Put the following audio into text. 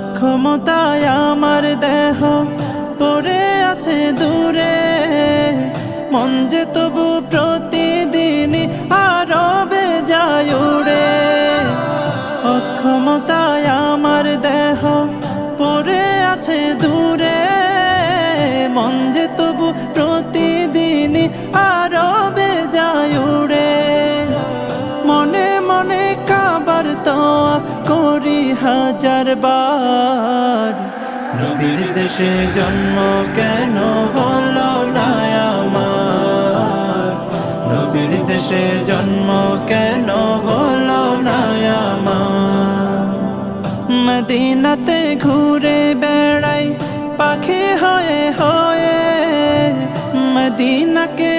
অক্ষমতায় আমার দেহ পড়ে আছে দূরে, মন যে তবু প্রতিদিনই আরো বেজায় উড়ে। অক্ষমতায় আমার দেহ পড়ে আছে দূরে, মন যে তবু প্রতিদিনই আরো বেজায় উড়ে। মনে মনে কাবার তওয়াফ করি হাজার বার, নবীর দেশে জন্ম কেন হলো না আমার, নবীর দেশে জন্ম কেন হলো না আমার। মদিনাতে ঘুরে বেড়াই পাখি হয়ে হয়ে, মদিনাকে